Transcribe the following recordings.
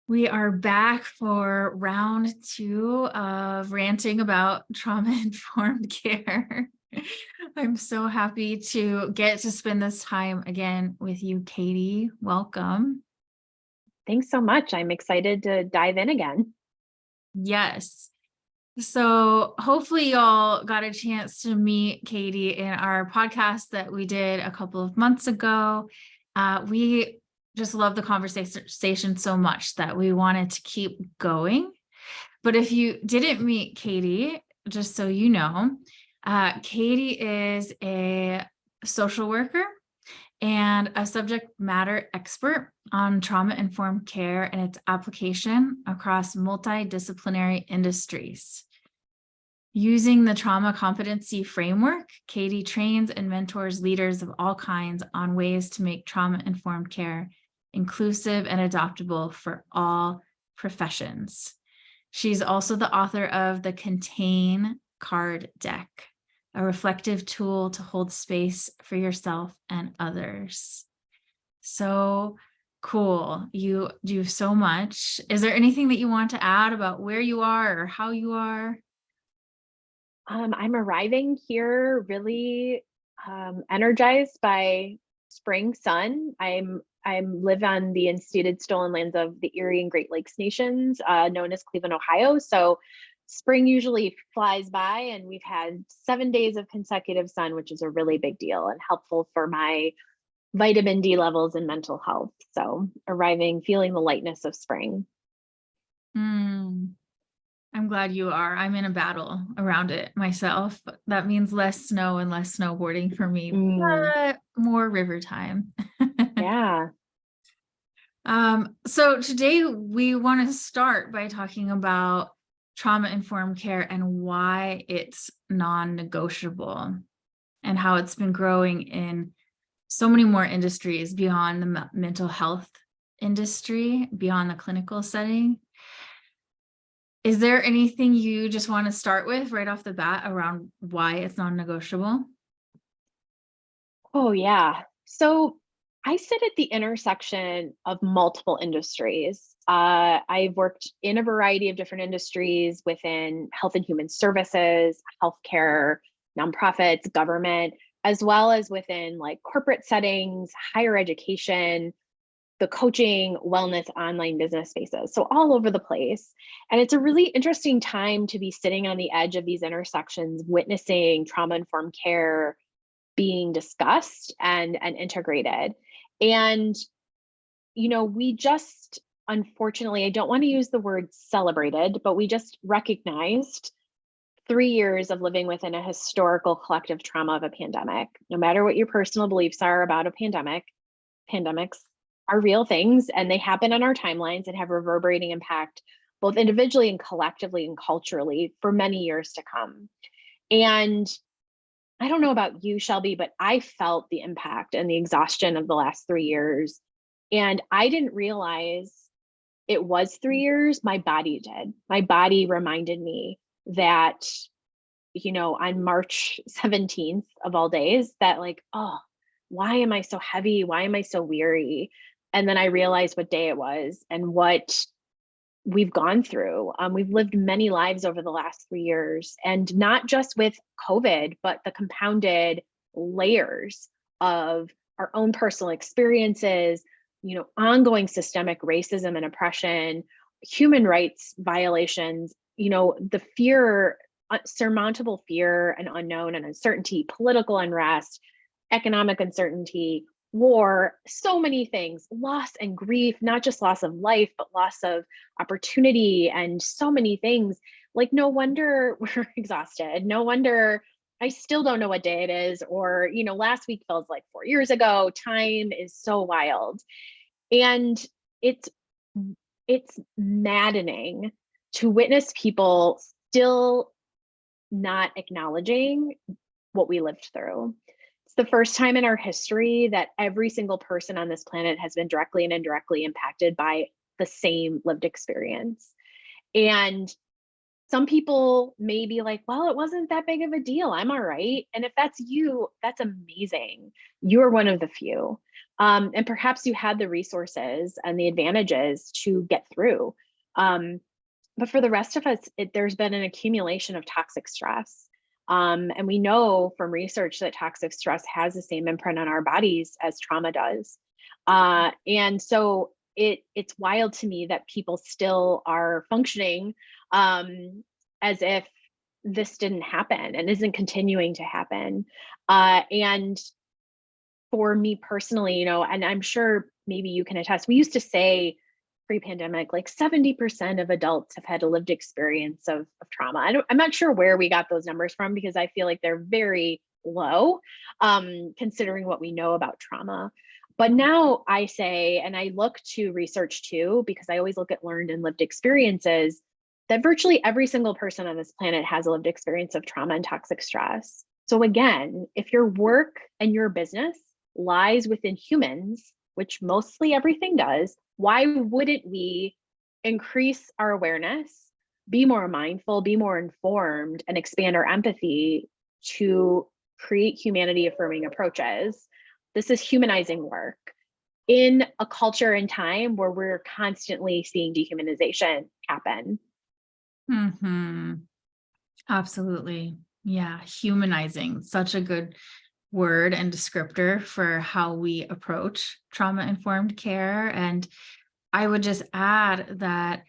We are back for round 2 of ranting about trauma-informed care. I'm so happy to get to spend this time again with you, Katie. Welcome. Thanks so much. I'm excited to dive in again. Yes. So hopefully y'all got a chance to meet Katie in our podcast that we did a couple of months ago. We just love the conversation so much that we wanted to keep going. But if you didn't meet Katie, just so you know, Katie is a social worker and a subject matter expert on trauma-informed care and its application across multidisciplinary industries. Using the Trauma Competency Framework, Katie trains and mentors leaders of all kinds on ways to make trauma-informed care inclusive and adoptable for all professions. She's also the author of the Contain Card Deck, a reflective tool to hold space for yourself and others. So cool. You do so much. Is there anything that you want to add about where you are or how you are? I'm arriving here really energized by spring sun. I live on the unceded stolen lands of the Erie and Great Lakes Nations, known as Cleveland, Ohio. So spring usually flies by, and we've had 7 days of consecutive sun, which is a really big deal and helpful for my vitamin D levels and mental health. So arriving, feeling the lightness of spring. I'm glad you are. I'm in a battle around it myself. That means less snow and less snowboarding for me, but more river time. Yeah. So today we want to start by talking about trauma-informed care and why it's non-negotiable and how it's been growing in so many more industries beyond the mental health industry, beyond the clinical setting. Is there anything you just want to start with right off the bat around why it's non-negotiable? Oh, yeah. So I sit at the intersection of multiple industries. I've worked in a variety of different industries within health and human services, healthcare, nonprofits, government, as well as within like corporate settings, higher education, the coaching, wellness, online business spaces. So all over the place. And it's a really interesting time to be sitting on the edge of these intersections, witnessing trauma-informed care being discussed and integrated. And, we just, unfortunately, I don't want to use the word celebrated, but we just recognized 3 years of living within a historical collective trauma of a pandemic. No matter what your personal beliefs are about a pandemic, pandemics are real things, and they happen on our timelines and have reverberating impact both individually and collectively and culturally for many years to come. And I don't know about you, Shelby, but I felt the impact and the exhaustion of the last 3 years. And I didn't realize it was 3 years. My body did. My body reminded me that, on March 17th of all days, that like, oh, why am I so heavy? Why am I so weary? And then I realized what day it was and what we've gone through. We've lived many lives over the last 3 years, and not just with COVID, but the compounded layers of our own personal experiences, ongoing systemic racism and oppression, human rights violations, the fear, surmountable fear and unknown and uncertainty, political unrest, economic uncertainty, war, so many things, loss and grief, not just loss of life, but loss of opportunity and so many things. Like, no wonder we're exhausted. No wonder I still don't know what day it is. Or, last week feels like 4 years ago. Time is so wild. And it's maddening to witness people still not acknowledging what we lived through. It's the first time in our history that every single person on this planet has been directly and indirectly impacted by the same lived experience. And Some people may be like, well, it wasn't that big of a deal. I'm all right. And if that's you, that's amazing. You're one of the few. And perhaps you had the resources and the advantages to get through. But for the rest of us, there's been an accumulation of toxic stress. And we know from research that toxic stress has the same imprint on our bodies as trauma does. And so it's wild to me that people still are functioning as if this didn't happen and isn't continuing to happen. And for me personally, and I'm sure maybe you can attest, we used to say pre-pandemic, like 70% of adults have had a lived experience of trauma. I'm not sure where we got those numbers from, because I feel like they're very low, considering what we know about trauma. But now I say, and I look to research too, because I always look at learned and lived experiences, that virtually every single person on this planet has a lived experience of trauma and toxic stress. So again, if your work and your business lies within humans, which mostly everything does, why wouldn't we increase our awareness, be more mindful, be more informed, and expand our empathy to create humanity affirming approaches? This is humanizing work in a culture and time where we're constantly seeing dehumanization happen. Mm-hmm. Absolutely. Yeah. Humanizing, such a good word and descriptor for how we approach trauma-informed care. And I would just add that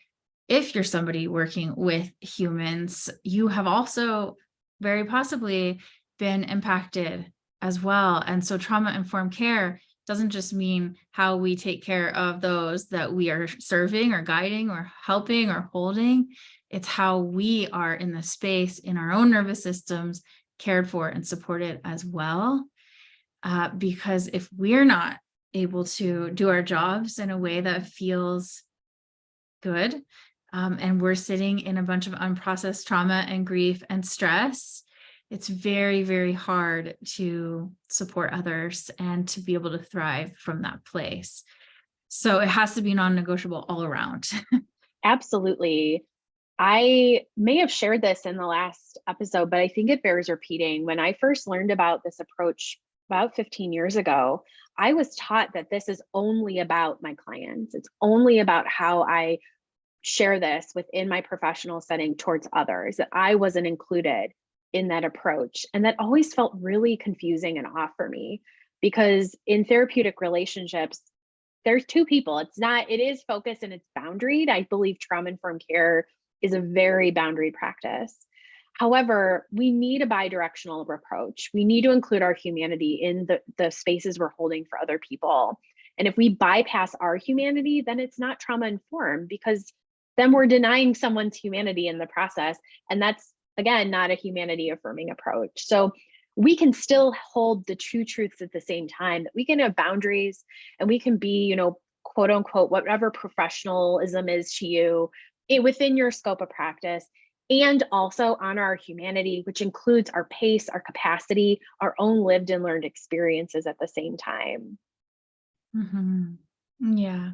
if you're somebody working with humans, you have also very possibly been impacted as well. And so trauma-informed care doesn't just mean how we take care of those that we are serving or guiding or helping or holding. It's how we are in the space in our own nervous systems, cared for and supported as well. Because if we're not able to do our jobs in a way that feels good, and we're sitting in a bunch of unprocessed trauma and grief and stress, it's very, very hard to support others and to be able to thrive from that place. So it has to be non-negotiable all around. Absolutely. I may have shared this in the last episode, but I think it bears repeating. When I first learned about this approach about 15 years ago, I was taught that this is only about my clients. It's only about how I share this within my professional setting towards others, that I wasn't included in that approach. And that always felt really confusing and off for me, because in therapeutic relationships, there's two people. It is focused and it's boundaried. I believe trauma-informed care is a very boundary practice. However, we need a bi-directional approach. We need to include our humanity in the spaces we're holding for other people. And if we bypass our humanity, then it's not trauma-informed, because then we're denying someone's humanity in the process. And that's, again, not a humanity affirming approach. So we can still hold the two truths at the same time, that we can have boundaries and we can be, quote unquote, whatever professionalism is to you within your scope of practice, and also honor our humanity, which includes our pace, our capacity, our own lived and learned experiences at the same time. Mm-hmm. Yeah.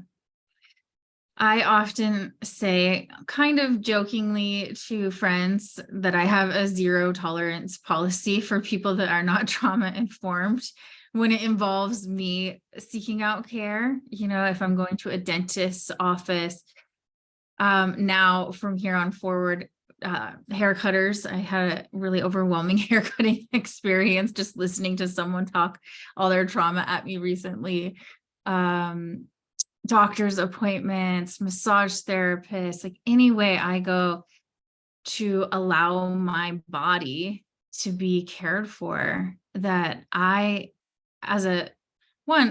I often say, kind of jokingly to friends, that I have a zero tolerance policy for people that are not trauma informed when it involves me seeking out care. If I'm going to a dentist's office, now from here on forward, hair cutters, I had a really overwhelming hair cutting experience just listening to someone talk all their trauma at me recently. Doctor's appointments, massage therapists, like any way I go to allow my body to be cared for, that I, as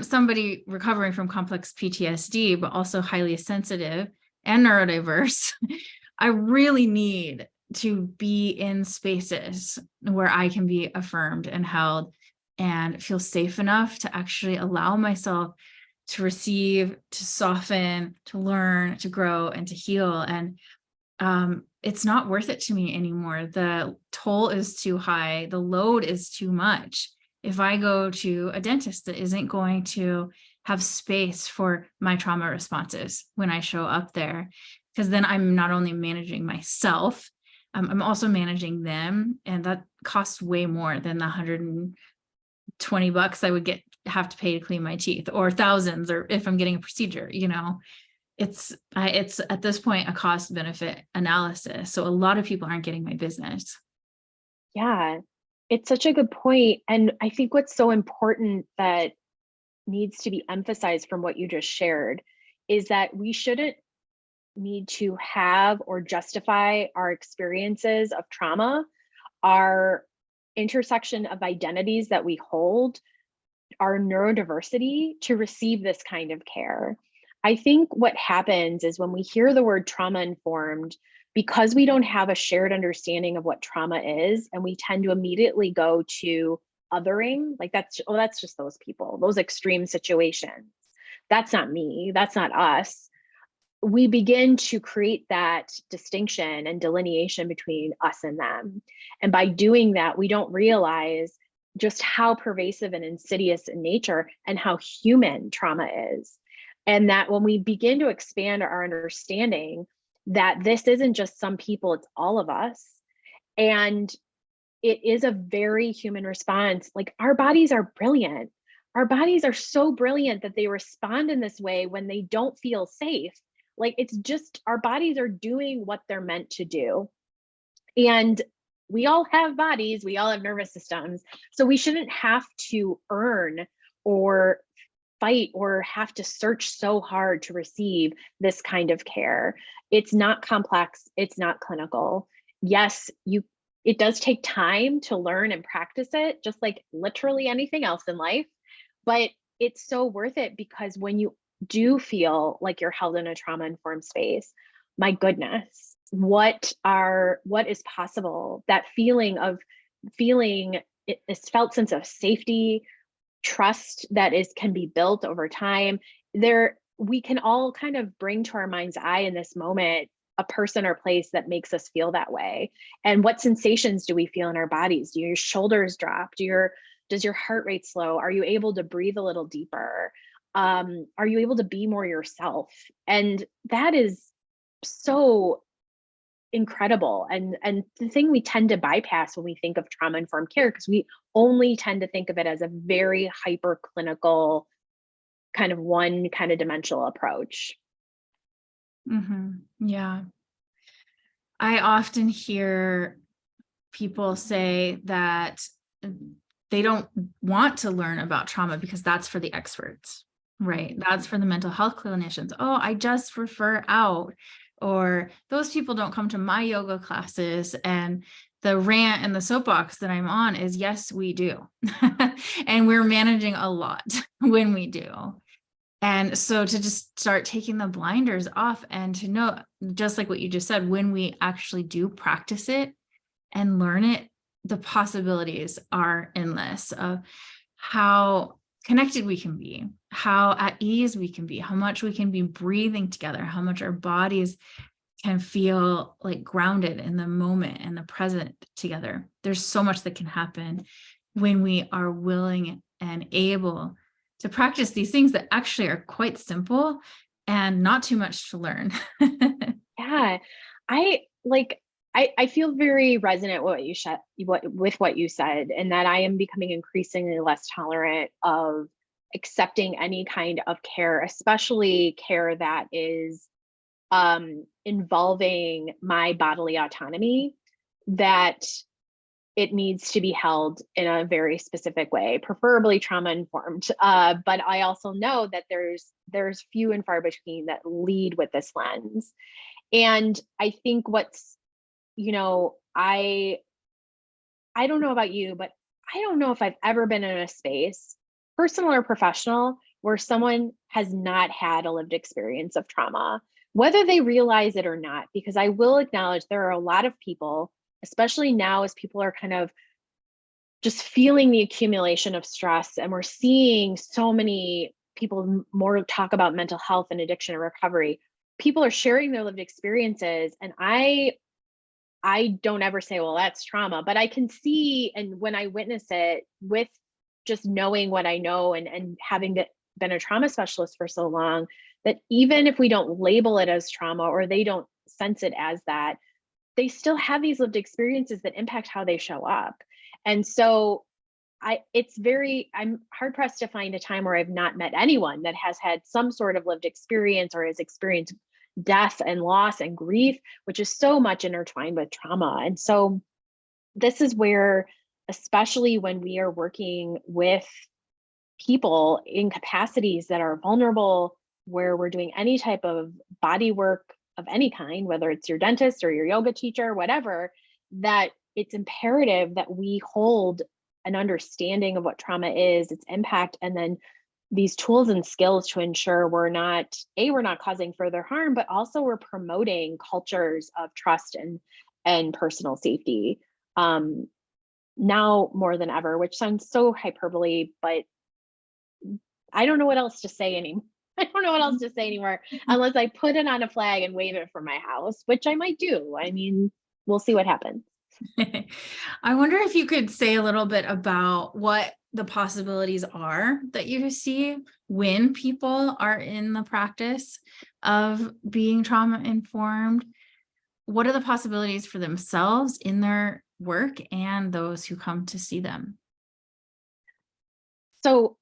somebody recovering from complex PTSD, but also highly sensitive and neurodiverse, I really need to be in spaces where I can be affirmed and held and feel safe enough to actually allow myself to receive, to soften, to learn, to grow, and to heal. And it's not worth it to me anymore. The toll is too high. The load is too much. If I go to a dentist that isn't going to have space for my trauma responses when I show up there, because then I'm not only managing myself, I'm also managing them, and that costs way more than the $120 I would have to pay to clean my teeth, or thousands, or if I'm getting a procedure, it's at this point a cost benefit analysis. So a lot of people aren't getting my business. Yeah, it's such a good point. And I think what's so important that needs to be emphasized from what you just shared is that we shouldn't need to have or justify our experiences of trauma, our intersection of identities that we hold, our neurodiversity to receive this kind of care. I think what happens is when we hear the word trauma informed, because we don't have a shared understanding of what trauma is, and we tend to immediately go to othering, like that's just those people, those extreme situations. That's not me, that's not us. We begin to create that distinction and delineation between us and them. And by doing that, we don't realize just how pervasive and insidious in nature and how human trauma is. And that when we begin to expand our understanding that this isn't just some people, it's all of us. And it is a very human response. Like, our bodies are brilliant. Our bodies are so brilliant that they respond in this way when they don't feel safe. Like, it's just our bodies are doing what they're meant to do. And we all have bodies, we all have nervous systems. So we shouldn't have to earn or fight or have to search so hard to receive this kind of care. It's not complex, it's not clinical. Yes, it does take time to learn and practice it, just like literally anything else in life, but it's so worth it, because when you do feel like you're held in a trauma-informed space, my goodness, what is possible? That feeling this felt sense of safety, trust that can be built over time. We can all kind of bring to our mind's eye in this moment a person or place that makes us feel that way. And what sensations do we feel in our bodies? Do your shoulders drop? Does your heart rate slow? Are you able to breathe a little deeper? Are you able to be more yourself? And that is so incredible. And the thing we tend to bypass when we think of trauma informed care, because we only tend to think of it as a very hyper clinical kind of one kind of dimensional approach. Yeah. I often hear people say that they don't want to learn about trauma because that's for the experts, right? That's for the mental health clinicians. Oh, I just refer out. Or those people don't come to my yoga classes. And the rant and the soapbox that I'm on is, yes, we do. And we're managing a lot when we do. And so to just start taking the blinders off and to know, just like what you just said, when we actually do practice it and learn it, the possibilities are endless of how connected we can be, how at ease we can be, how much we can be breathing together, how much our bodies can feel like grounded in the moment and the present together. There's so much that can happen when we are willing and able to practice these things that actually are quite simple and not too much to learn. Yeah, I feel very resonant with what you said, and that I am becoming increasingly less tolerant of accepting any kind of care, especially care that is involving my bodily autonomy, that it needs to be held in a very specific way, preferably trauma informed. But I also know that there's few and far between that lead with this lens. And I think I don't know about you, but I don't know if I've ever been in a space, personal or professional, where someone has not had a lived experience of trauma, whether they realize it or not. Because I will acknowledge there are a lot of people, especially now as people are kind of just feeling the accumulation of stress, and we're seeing so many people more talk about mental health and addiction and recovery. People are sharing their lived experiences, and I don't ever say, well, that's trauma, but I can see, and when I witness it, with just knowing what I know and having been a trauma specialist for so long, that even if we don't label it as trauma or they don't sense it as that, they still have these lived experiences that impact how they show up. And so I'm hard pressed to find a time where I've not met anyone that has had some sort of lived experience or has experienced death and loss and grief, which is so much intertwined with trauma. And so this is where, especially when we are working with people in capacities that are vulnerable, where we're doing any type of body work of any kind, whether it's your dentist or your yoga teacher, whatever, that it's imperative that we hold an understanding of what trauma is, its impact, and then these tools and skills to ensure we're not causing further harm, but also we're promoting cultures of trust and personal safety. Now more than ever, which sounds so hyperbole, but I don't know what else to say anymore. I don't know what else to say anymore unless I put it on a flag and wave it from my house, which I might do. I mean, we'll see what happens. I wonder if you could say a little bit about what the possibilities are that you see when people are in the practice of being trauma informed. What are the possibilities for themselves in their work and those who come to see them? So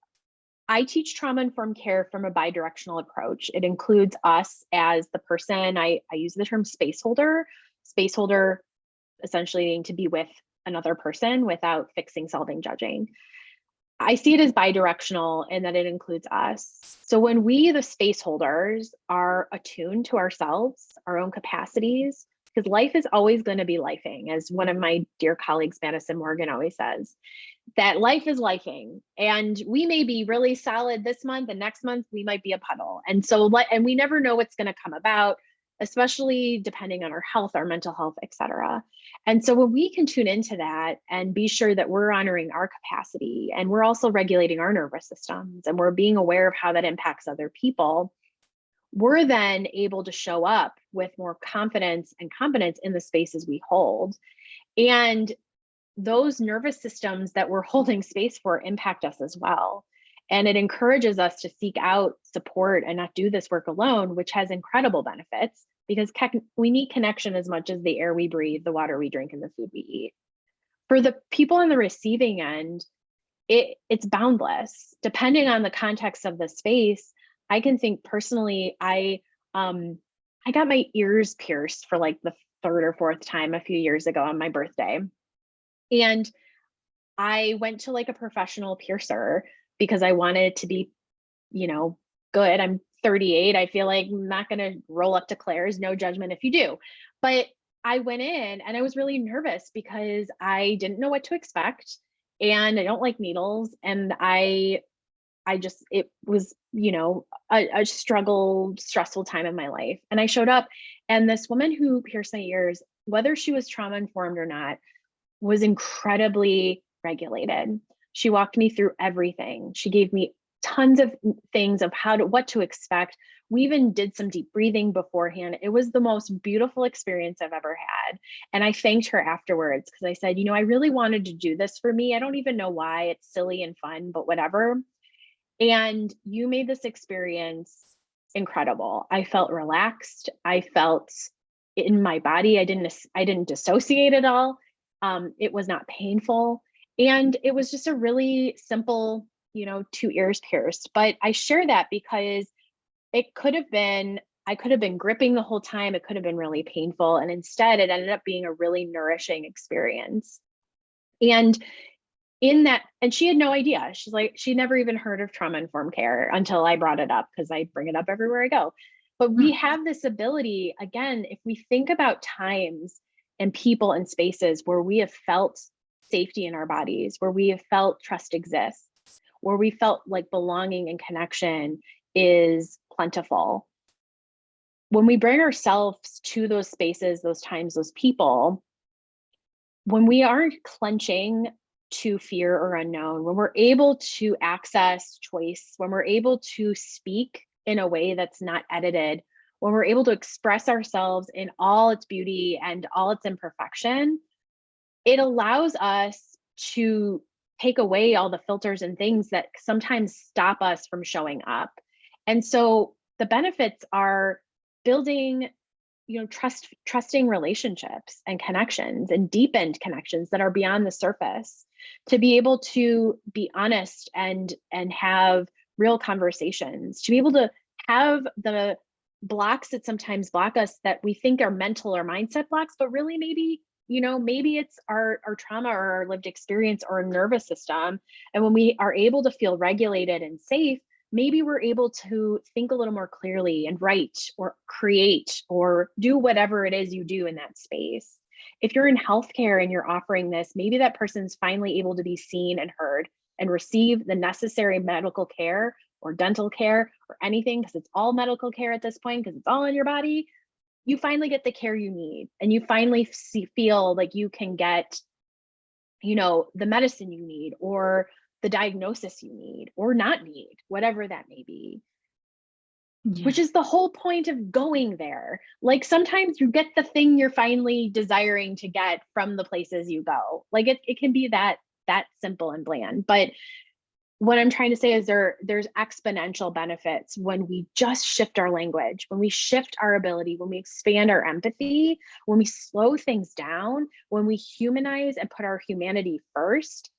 I teach trauma-informed care from a bidirectional approach. It includes us as the person, I use the term spaceholder essentially needing to be with another person without fixing, solving, judging. I see it as bidirectional in that it includes us. So when we, the space holders, are attuned to ourselves, our own capacities, because life is always going to be lifing, as one of my dear colleagues, Madison Morgan, always says, that life is lifing. And we may be really solid this month, and next month we might be a puddle. And so, and we never know what's going to come about, especially depending on our health, our mental health, et cetera. And so when we can tune into that and be sure that we're honoring our capacity, and we're also regulating our nervous systems, and we're being aware of how that impacts other people, we're then able to show up with more confidence and competence in the spaces we hold. And those nervous systems that we're holding space for impact us as well. And it encourages us to seek out support and not do this work alone, which has incredible benefits because we need connection as much as the air we breathe, the water we drink, and the food we eat. For the people on the receiving end, it's boundless. Depending on the context of the space, I can think personally, I got my ears pierced for like the third or fourth time a few years ago on my birthday. And I went to like a professional piercer because I wanted to be, good. I'm 38. I feel like I'm not going to roll up to Claire's, no judgment if you do. But I went in and I was really nervous because I didn't know what to expect. And I don't like needles. And it was, a stressful time in my life. And I showed up, and this woman who pierced my ears, whether she was trauma informed or not, was incredibly regulated. She walked me through everything. She gave me tons of things of what to expect. We even did some deep breathing beforehand. It was the most beautiful experience I've ever had. And I thanked her afterwards because I said, I really wanted to do this for me. I don't even know why. It's silly and fun, but whatever. And you made this experience incredible. I felt relaxed. I felt in my body. I didn't dissociate at all. It was not painful. And it was just a really simple, 2 ears pierced. But I share that because I could have been gripping the whole time. It could have been really painful. And instead it ended up being a really nourishing experience. And she had no idea. She's like, she never even heard of trauma-informed care until I brought it up because I bring it up everywhere I go. But we have this ability, again, if we think about times and people and spaces where we have felt safety in our bodies, where we have felt trust exists, where we felt like belonging and connection is plentiful. When we bring ourselves to those spaces, those times, those people, when we aren't clenching to fear or unknown, when we're able to access choice, when we're able to speak in a way that's not edited, when we're able to express ourselves in all its beauty and all its imperfection, it allows us to take away all the filters and things that sometimes stop us from showing up. And so the benefits are building trusting relationships and connections and deepened connections that are beyond the surface, to be able to be honest and have real conversations, to be able to have the blocks that sometimes block us that we think are mental or mindset blocks, but really maybe it's our trauma or our lived experience or nervous system. And when we are able to feel regulated and safe, maybe we're able to think a little more clearly and write or create or do whatever it is you do in that space. If you're in healthcare and you're offering this, maybe that person's finally able to be seen and heard and receive the necessary medical care or dental care or anything, because it's all medical care at this point, because it's all in your body. You finally get the care you need, and you finally feel like you can get, the medicine you need or the diagnosis you need or not need, whatever that may be. Yeah. Which is the whole point of going there. Like, sometimes you get the thing you're finally desiring to get from the places you go. Like, it can be that simple and bland. But what I'm trying to say is there's exponential benefits when we just shift our language, when we shift our ability, when we expand our empathy, when we slow things down, when we humanize and put our humanity first.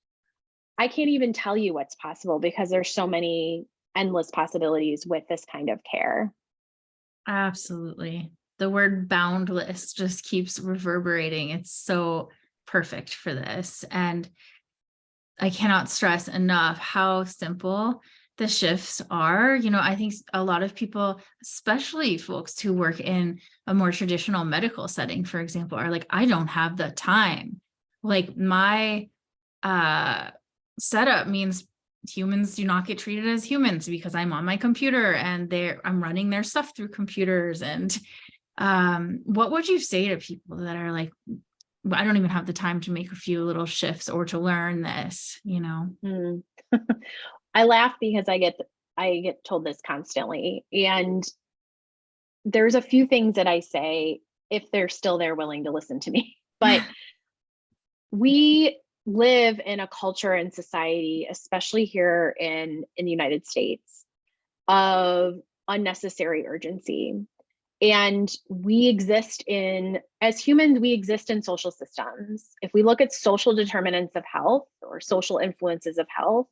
I can't even tell you what's possible, because there's so many endless possibilities with this kind of care. Absolutely. The word boundless just keeps reverberating. It's so perfect for this. And I cannot stress enough how simple the shifts are. I think a lot of people, especially folks who work in a more traditional medical setting, for example, are like, I don't have the time. Like, my setup means humans do not get treated as humans because I'm on my computer and I'm running their stuff through computers. And what would you say to people that are like, I don't even have the time to make a few little shifts or to learn this, I laugh because I get told this constantly. And there's a few things that I say if they're still there willing to listen to me. But we live in a culture and society, especially here in the United States, of unnecessary urgency. And as humans, we exist in social systems. If we look at social determinants of health or social influences of health,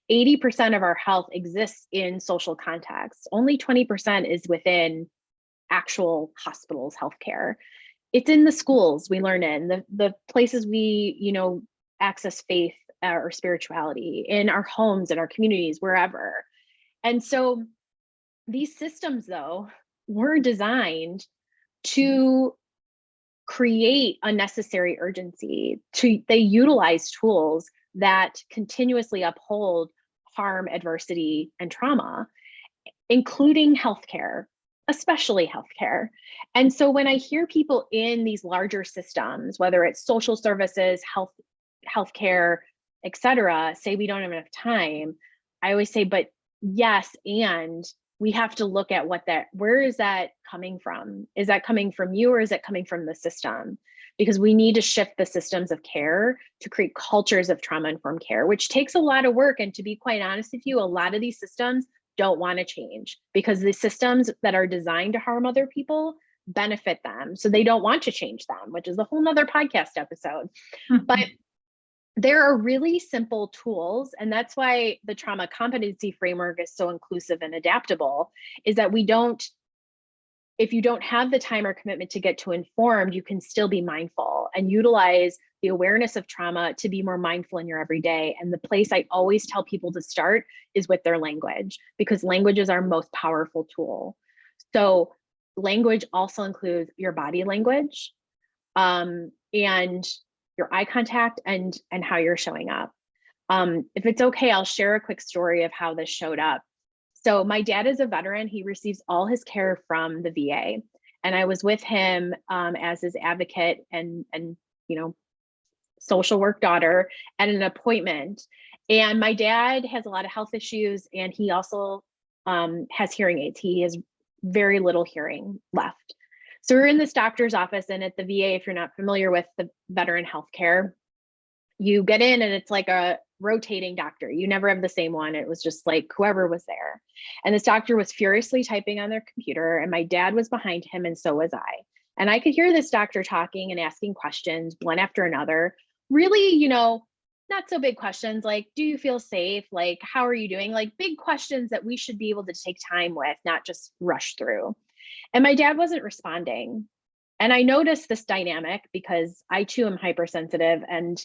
80% of our health exists in social contexts. Only 20% is within actual hospitals, healthcare. It's in the schools we learn in, the places we, access faith or spirituality, in our homes, in our communities, wherever. And so these systems, though, were designed to create unnecessary urgency. They utilize tools that continuously uphold harm, adversity, and trauma, including healthcare, especially healthcare. And so when I hear people in these larger systems, whether it's social services, healthcare, et cetera, say we don't have enough time, I always say, but yes, and we have to look at where is that coming from? Is that coming from you, or is it coming from the system? Because we need to shift the systems of care to create cultures of trauma-informed care, which takes a lot of work. And to be quite honest with you, a lot of these systems don't want to change, because the systems that are designed to harm other people benefit them. So they don't want to change them, which is a whole nother podcast episode. But there are really simple tools, and that's why the Trauma Competency Framework is so inclusive and adaptable, is that if you don't have the time or commitment to get to informed, you can still be mindful and utilize the awareness of trauma to be more mindful in your everyday. And the place I always tell people to start is with their language, because language is our most powerful tool. So language also includes your body language, and your eye contact, and how you're showing up. If it's okay, I'll share a quick story of how this showed up. So my dad is a veteran. He receives all his care from the VA. And I was with him as his advocate and social work daughter at an appointment. And my dad has a lot of health issues, and he also has hearing aids. He has very little hearing left. So we're in this doctor's office, and at the VA, if you're not familiar with the veteran healthcare, you get in and it's like a rotating doctor. You never have the same one. It was just like whoever was there. And this doctor was furiously typing on their computer, and my dad was behind him, and so was I. And I could hear this doctor talking and asking questions one after another, really, not so big questions like, do you feel safe? Like, how are you doing? Like big questions that we should be able to take time with, not just rush through. And my dad wasn't responding. And I noticed this dynamic because I too am hypersensitive and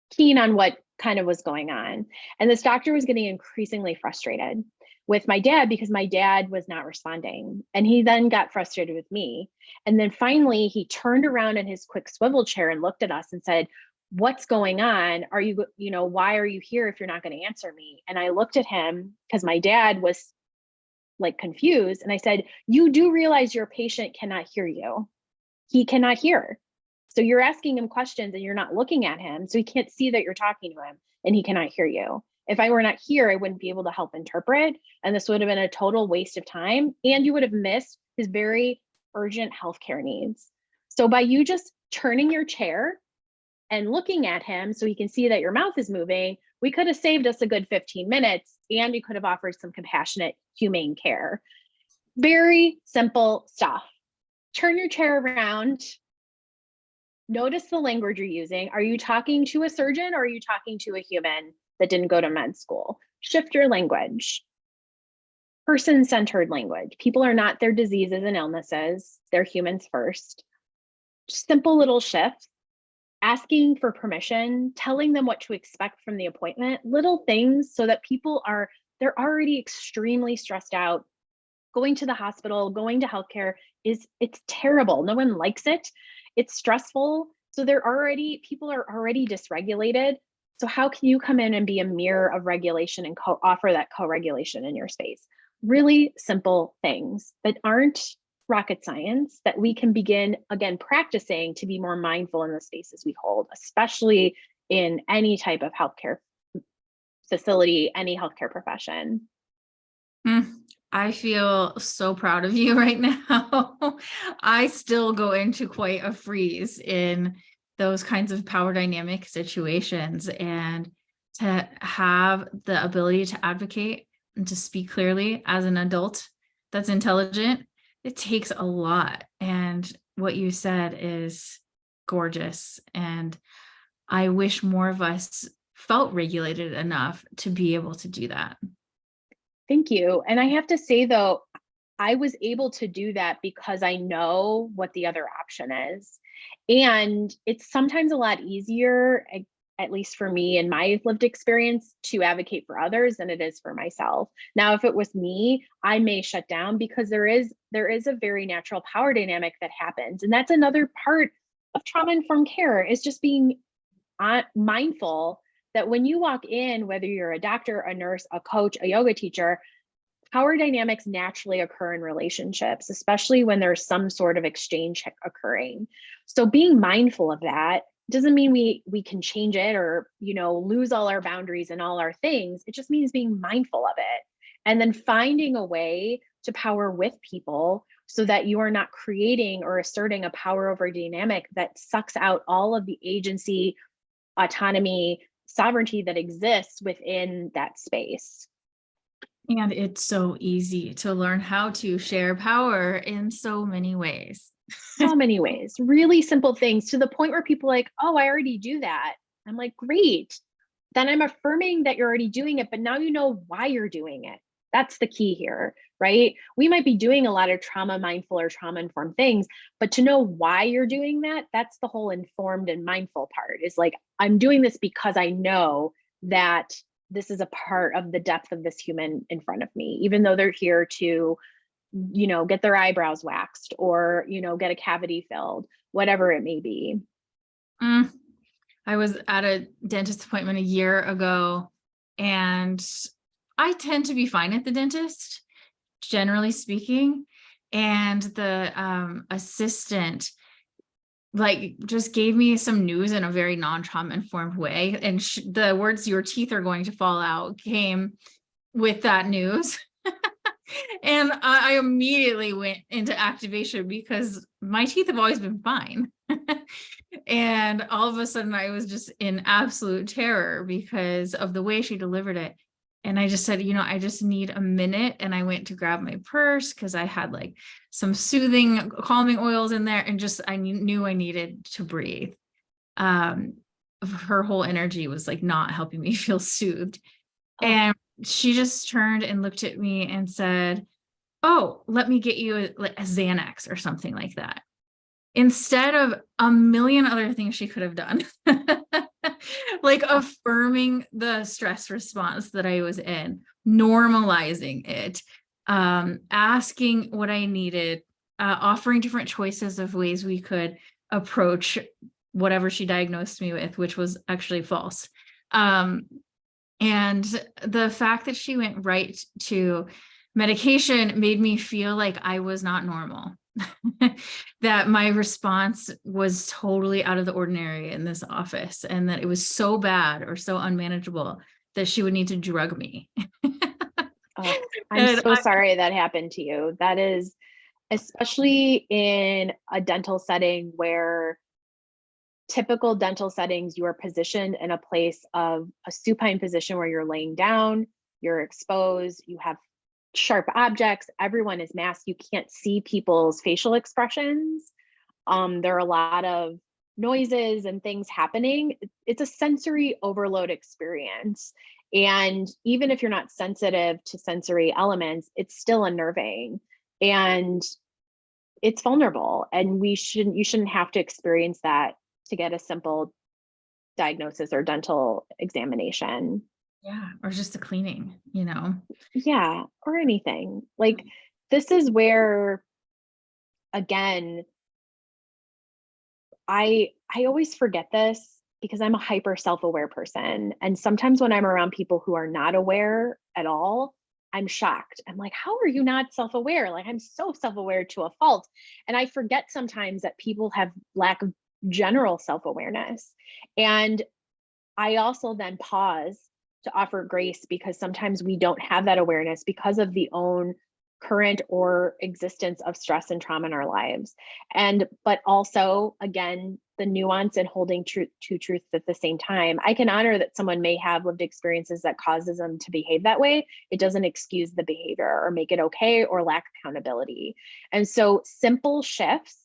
keen on what kind of was going on. And this doctor was getting increasingly frustrated with my dad because my dad was not responding. And he then got frustrated with me. And then finally, he turned around in his quick swivel chair and looked at us and said, what's going on? Are you, why are you here if you're not going to answer me? And I looked at him because my dad was like confused. And I said, you do realize your patient cannot hear you. He cannot hear. So you're asking him questions and you're not looking at him. So he can't see that you're talking to him and he cannot hear you. If I were not here, I wouldn't be able to help interpret. And this would have been a total waste of time. And you would have missed his very urgent healthcare needs. So by you just turning your chair and looking at him so he can see that your mouth is moving, we could have saved us a good 15 minutes and you could have offered some compassionate, humane care. Very simple stuff. Turn your chair around. Notice the language you're using. Are you talking to a surgeon or are you talking to a human that didn't go to med school? Shift your language. Person-centered language. People are not their diseases and illnesses. They're humans first. Simple little shifts. Asking for permission, telling them what to expect from the appointment, little things so that they're already extremely stressed out. Going to the hospital, going to healthcare it's terrible. No one likes it. It's stressful. So people are already dysregulated. So how can you come in and be a mirror of regulation and offer that co-regulation in your space? Really simple things that aren't rocket science that we can begin, again, practicing to be more mindful in the spaces we hold, especially in any type of healthcare facility, any healthcare profession. I feel so proud of you right now. I still go into quite a freeze in those kinds of power dynamic situations, and to have the ability to advocate and to speak clearly as an adult that's intelligent, it takes a lot. And what you said is gorgeous. And I wish more of us felt regulated enough to be able to do that. Thank you. And I have to say, though, I was able to do that because I know what the other option is. And it's sometimes a lot easier, at least for me in my lived experience, to advocate for others than it is for myself. Now, if it was me, I may shut down because there is a very natural power dynamic that happens. And that's another part of trauma-informed care, is just being mindful that when you walk in, whether you're a doctor, a nurse, a coach, a yoga teacher, power dynamics naturally occur in relationships, especially when there's some sort of exchange occurring. So being mindful of that doesn't mean we can change it or, lose all our boundaries and all our things. It just means being mindful of it and then finding a way to power with people so that you are not creating or asserting a power over dynamic that sucks out all of the agency, autonomy, sovereignty that exists within that space. And it's so easy to learn how to share power in so many ways. So many ways, really simple things, to the point where people are like, oh, I already do that. I'm like, great. Then I'm affirming that you're already doing it, but now you know why you're doing it. That's the key here, right? We might be doing a lot of trauma mindful or trauma informed things, but to know why you're doing that, that's the whole informed and mindful part. Is like, I'm doing this because I know that this is a part of the depth of this human in front of me, even though they're here to, get their eyebrows waxed or, get a cavity filled, whatever it may be. I was at a dentist appointment a year ago, and I tend to be fine at the dentist, generally speaking. And the assistant just gave me some news in a very non-trauma informed way. And the words, "your teeth are going to fall out," came with that news. And I immediately went into activation because my teeth have always been fine. And all of a sudden I was just in absolute terror because of the way she delivered it. And I just said, I just need a minute. And I went to grab my purse because I had like some soothing, calming oils in there. And just, I knew I needed to breathe. Um, her whole energy was like not helping me feel soothed. Oh, And she just turned and looked at me and said, "Oh, let me get you a Xanax or something like that." Instead of a million other things she could have done, like affirming the stress response that I was in, normalizing it, asking what I needed, offering different choices of ways we could approach whatever she diagnosed me with, which was actually false. And the fact that she went right to medication made me feel like I was not normal. That my response was totally out of the ordinary in this office, and that it was so bad or so unmanageable that she would need to drug me. oh, I'm And so sorry that happened to you. That is, especially in a dental setting where typical dental settings, you are positioned in a place of a supine position where you're laying down, you're exposed, you have sharp objects, everyone is masked, you can't see people's facial expressions. There are a lot of noises and things happening. It's a sensory overload experience. And even if you're not sensitive to sensory elements, it's still unnerving and it's vulnerable. And you shouldn't have to experience that to get a simple diagnosis or dental examination. yeah, or just a cleaning, Yeah, or anything. Like this is where, again, I always forget this because I'm a hyper self-aware person. And sometimes when I'm around people who are not aware at all, I'm shocked. I'm like, how are you not self-aware? Like I'm so self-aware to a fault. And I forget sometimes that people have lack of general self-awareness. And I also then pause to offer grace because sometimes we don't have that awareness because of the own current or existence of stress and trauma in our lives. But also, again, the nuance and holding two truths at the same time. I can honor that someone may have lived experiences that causes them to behave that way. It doesn't excuse the behavior or make it okay or lack accountability. And so simple shifts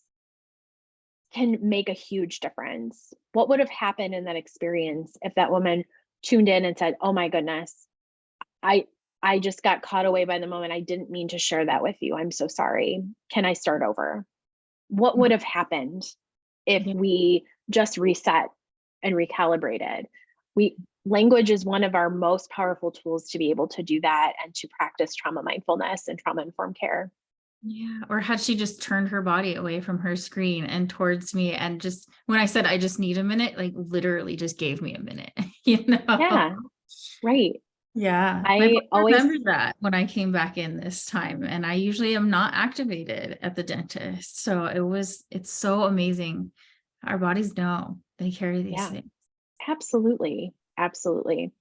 can make a huge difference. What would have happened in that experience if that woman tuned in and said, "Oh my goodness, I I just got caught away by the moment. I didn't mean to share that with you. I'm so sorry. Can I start over?" What would have happened if Yeah. we just reset and recalibrated? We Language is one of our most powerful tools to be able to do that and to practice trauma mindfulness and trauma informed care. Yeah. Or had she just turned her body away from her screen and towards me, and just when I said I just need a minute, like literally just gave me a minute, Yeah, right. Yeah. My I mom always remembered that when I came back in this time, and I usually am not activated at the dentist. So it's so amazing. Our bodies know they carry these Yeah, things. absolutely. Absolutely.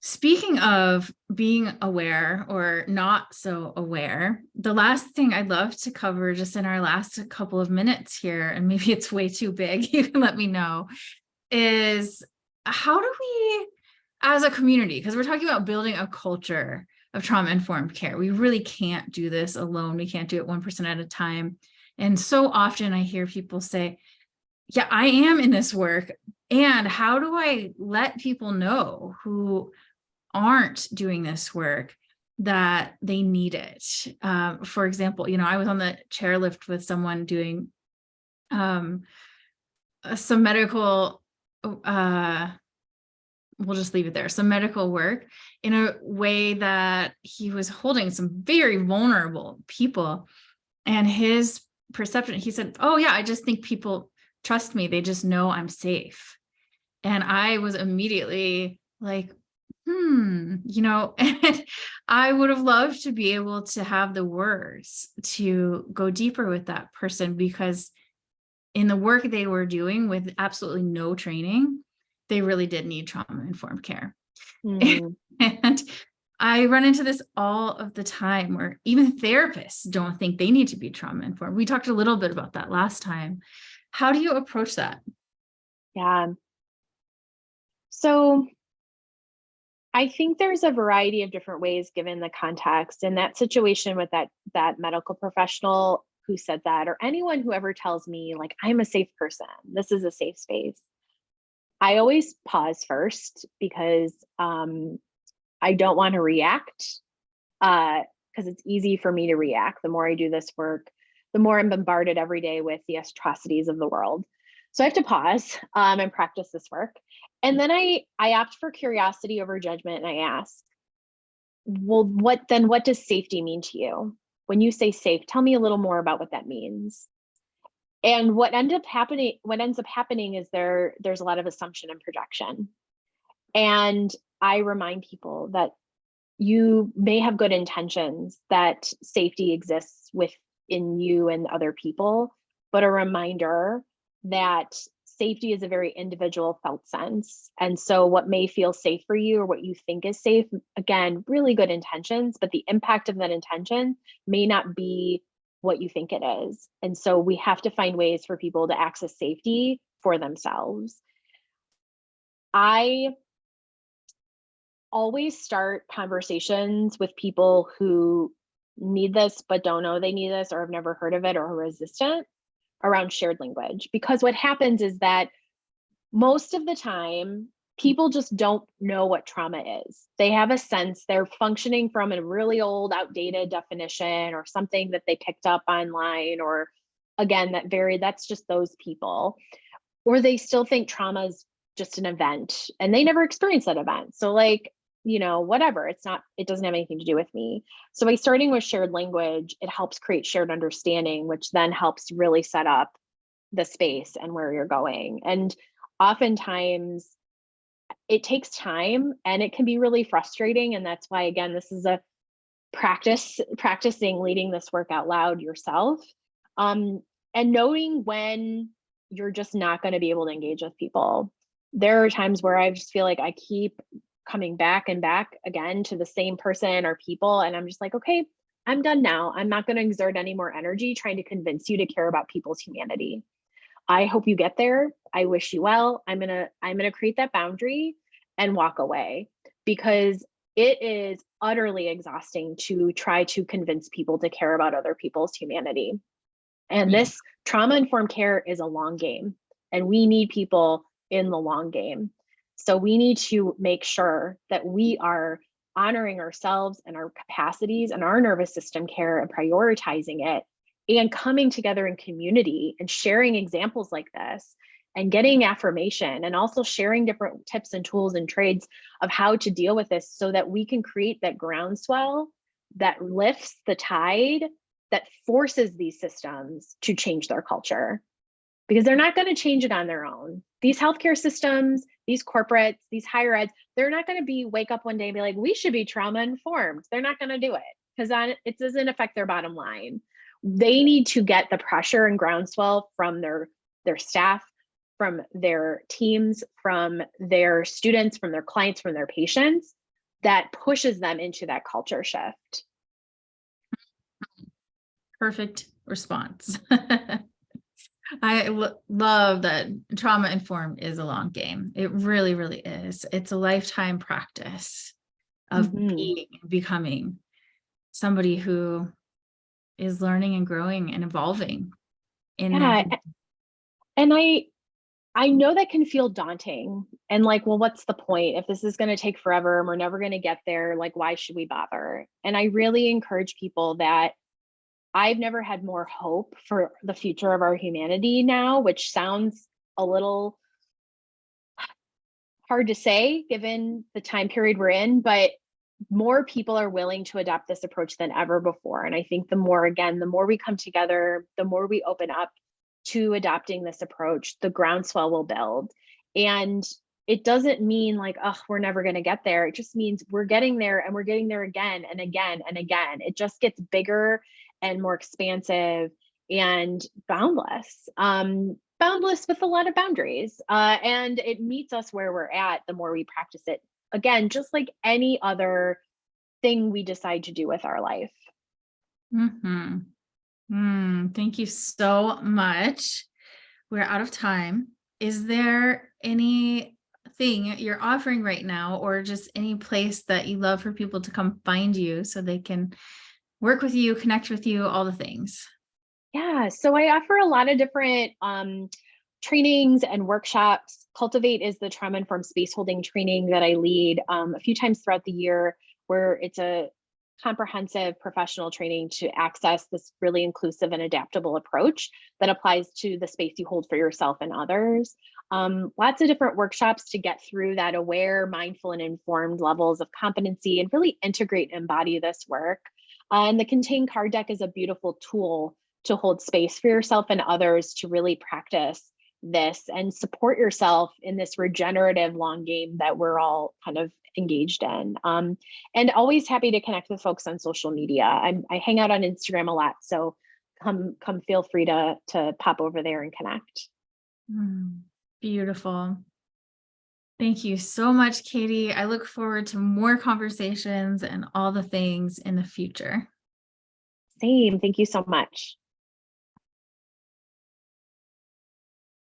Speaking of being aware or not so aware, the last thing I'd love to cover just in our last couple of minutes here, and maybe it's way too big, you can let me know, is how do we, as a community, because we're talking about building a culture of trauma-informed care, we really can't do this alone. We can't do it 1% at a time. And so often I hear people say, yeah, I am in this work. And how do I let people know who aren't doing this work that they need it? For example, I was on the chairlift with someone doing some medical, we'll just leave it there, some medical work in a way that he was holding some very vulnerable people. And his perception, he said, "Oh yeah, I just think people trust me. They just know I'm safe." And I was immediately like, and I would have loved to be able to have the words to go deeper with that person, because in the work they were doing with absolutely no training, they really did need trauma-informed care. Mm, And I run into this all of the time where even therapists don't think they need to be trauma-informed. We talked a little bit about that last time. How do you approach that? yeah. So I think there's a variety of different ways given the context. In that situation with that medical professional who said that, or anyone who ever tells me like, I'm a safe person, this is a safe space, I always pause first because I don't want to react, because it's easy for me to react. The more I do this work, the more I'm bombarded every day with the atrocities of the world. So I have to pause and practice this work. And then I opt for curiosity over judgment, and I ask, well, what does safety mean to you? When you say safe, tell me a little more about what that means. And what ends up happening is there's a lot of assumption and projection. And I remind people that you may have good intentions, that safety exists within you and other people, but a reminder that safety is a very individual felt sense. And so what may feel safe for you or what you think is safe, again, really good intentions, but the impact of that intention may not be what you think it is. And so we have to find ways for people to access safety for themselves. I always start conversations with people who need this but don't know they need this or have never heard of it or are resistant around shared language. Because what happens is that most of the time, people just don't know what trauma is. They have a sense, they're functioning from a really old, outdated definition or something that they picked up online, or again, that's just those people. Or they still think trauma is just an event and they never experienced that event. So like, whatever, it doesn't have anything to do with me. So by starting with shared language, it helps create shared understanding, which then helps really set up the space and where you're going. And oftentimes it takes time and it can be really frustrating. And that's why, again, this is a practicing leading this work out loud yourself. And knowing when you're just not going to be able to engage with people. There are times where I just feel like I keep coming back and back again to the same person or people. And I'm just like, okay, I'm done now. I'm not going to exert any more energy trying to convince you to care about people's humanity. I hope you get there. I wish you well. I'm going to create that boundary and walk away, because it is utterly exhausting to try to convince people to care about other people's humanity. And this trauma-informed care is a long game, and we need people in the long game. So we need to make sure that we are honoring ourselves and our capacities and our nervous system care and prioritizing it, and coming together in community and sharing examples like this and getting affirmation, and also sharing different tips and tools and trades of how to deal with this, so that we can create that groundswell that lifts the tide, that forces these systems to change their culture, because they're not going to change it on their own. These healthcare systems, these corporates, these higher eds, they're not going to wake up one day and be like, we should be trauma informed. They're not going to do it, because it doesn't affect their bottom line. They need to get the pressure and groundswell from their staff, from their teams, from their students, from their clients, from their patients, that pushes them into that culture shift. Perfect response. I love that trauma informed is a long game. It really, really is. It's a lifetime practice of being and becoming somebody who is learning and growing and evolving in their. And I know that can feel daunting and like, well, what's the point if this is going to take forever and we're never going to get there? Like, why should we bother? And I really encourage people that I've never had more hope for the future of our humanity now, which sounds a little hard to say given the time period we're in, but more people are willing to adopt this approach than ever before. And I think the more we come together, the more we open up to adopting this approach, the groundswell will build. And it doesn't mean like, oh, we're never going to get there. It just means we're getting there, and we're getting there again and again and again. It just gets bigger and more expansive and boundless, boundless with a lot of boundaries. And it meets us where we're at the more we practice it. Again, just like any other thing we decide to do with our life. Thank you so much. We're out of time. Is there any thing you're offering right now, or just any place that you love for people to come find you so they can work with you, connect with you, all the things? Yeah, so I offer a lot of different trainings and workshops. Cultivate is the trauma-informed space holding training that I lead a few times throughout the year, where it's a comprehensive professional training to access this really inclusive and adaptable approach that applies to the space you hold for yourself and others. Lots of different workshops to get through that aware, mindful, and informed levels of competency and really integrate and embody this work. And the Contain card deck is a beautiful tool to hold space for yourself and others to really practice this and support yourself in this regenerative long game that we're all kind of engaged in. And always happy to connect with folks on social media. I hang out on Instagram a lot, so come feel free to pop over there and connect. Beautiful. Thank you so much, Katie. I look forward to more conversations and all the things in the future. Same. Thank you so much.